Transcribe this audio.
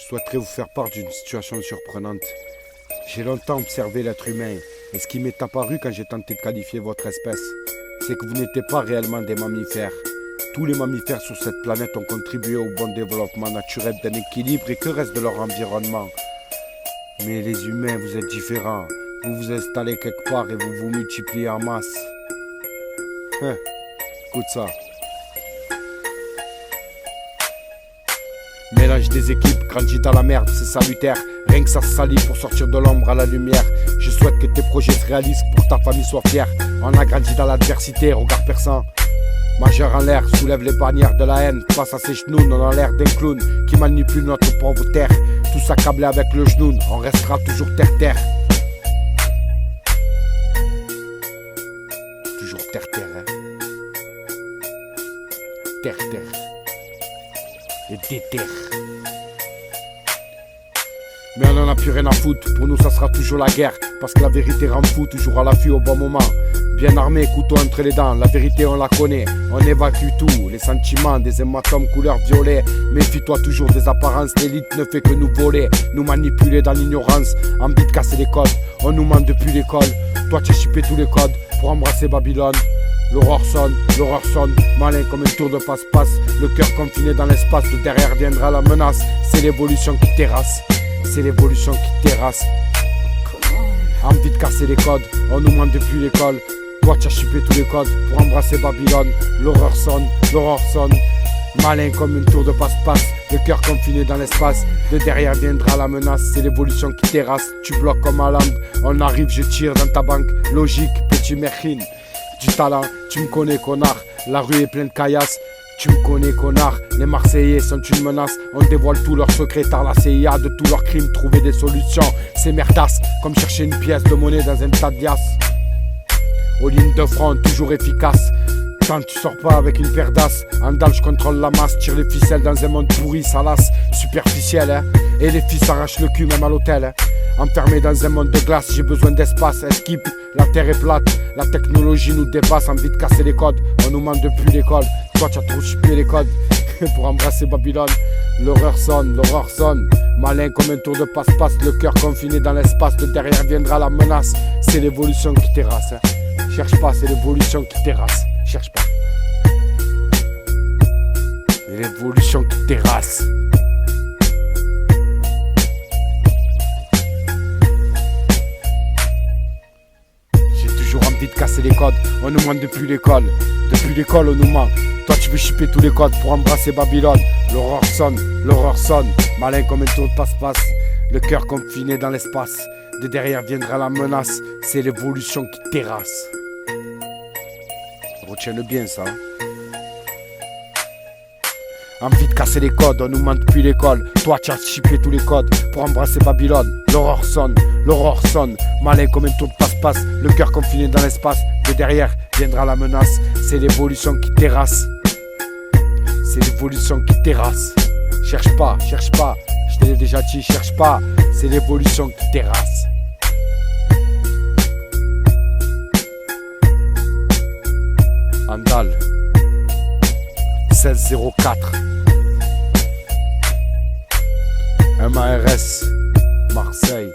Je souhaiterais vous faire part d'une situation surprenante. J'ai longtemps observé l'être humain, et ce qui m'est apparu quand j'ai tenté de qualifier votre espèce, c'est que vous n'étiez pas réellement des mammifères. Tous les mammifères sur cette planète ont contribué au bon développement naturel d'un équilibre et que reste de leur environnement. Mais les humains, vous êtes différents. Vous vous installez quelque part et vous vous multipliez en masse. Écoute ça. Mélange des équipes, grandis dans la merde, c'est salutaire. Rien que ça se salit pour sortir de l'ombre à la lumière. Je souhaite que tes projets se réalisent, pour que ta famille soit fière. On a grandi dans l'adversité, regard perçant. Majeur en l'air, soulève les bannières de la haine. Face à ses genoux, on a l'air d'un clown qui manipule notre pauvre terre. Tous accablés avec le genou, on restera toujours terre-terre. Toujours terre-terre, hein. Terre-terre. Et déterre. Mais on en a plus rien à foutre, pour nous ça sera toujours la guerre. Parce que la vérité rend fou, toujours à l'affût au bon moment. Bien armé, couteau entre les dents, la vérité on la connaît. On évacue tout, les sentiments, des hématomes couleur violet. Méfie-toi toujours des apparences, l'élite ne fait que nous voler. Nous manipuler dans l'ignorance, envie de casser les codes. On nous ment depuis l'école, toi tu as chippé tous les codes pour embrasser Babylone. L'horreur sonne, malin comme un tour de passe-passe. Le cœur confiné dans l'espace, de derrière viendra la menace. C'est l'évolution qui terrasse, c'est l'évolution qui terrasse. Envie de casser les codes, on nous ment depuis l'école. Toi tu as chippé tous les codes pour embrasser Babylone. L'horreur sonne, malin comme une tour de passe-passe. Le cœur confiné dans l'espace, de derrière viendra la menace. C'est l'évolution qui terrasse, tu bloques comme un lampe. On arrive, je tire dans ta banque, logique, petit merkin. Du talent, tu me connais connard, la rue est pleine de caillasses. Tu me connais connard, les Marseillais sont une menace. On dévoile tous leurs secrets par la CIA. De tous leurs crimes, trouver des solutions, c'est merdasse. Comme chercher une pièce de monnaie dans un tas de liasses. Aux lignes de front, toujours efficace. Tant tu sors pas avec une paire d'as. En dalle, je contrôle la masse, tire les ficelles dans un monde pourri, salace. Superficiel, hein. Et les filles s'arrachent le cul même à l'hôtel, hein. Enfermé dans un monde de glace, j'ai besoin d'espace. Esquipe, la terre est plate, la technologie nous dépasse. Envie de casser les codes, on nous ment depuis l'école. Toi tu as trop chippé les codes pour embrasser Babylone. L'horreur sonne, malin comme un tour de passe-passe. Le cœur confiné dans l'espace, de derrière viendra la menace. C'est l'évolution qui terrasse, hein. Cherche pas, c'est l'évolution qui terrasse. Cherche pas. C'est l'évolution qui terrasse. Envie de casser les codes, on nous ment depuis l'école. Depuis l'école on nous ment. Toi tu veux chipper tous les codes pour embrasser Babylone. L'horreur sonne, malin comme un tour de passe-passe. Le cœur confiné dans l'espace, de derrière viendra la menace. C'est l'évolution qui terrasse. Retiens-le bien ça. Envie de casser les codes, on nous ment depuis l'école. Toi tu as chippé tous les codes pour embrasser Babylone. L'horreur sonne, malin comme un tour de passe-passe. Le cœur confiné dans l'espace, de derrière viendra la menace. C'est l'évolution qui terrasse. C'est l'évolution qui terrasse. Cherche pas, je te l'ai déjà dit, cherche pas. C'est l'évolution qui terrasse. Andal 1604 MARS Marseille.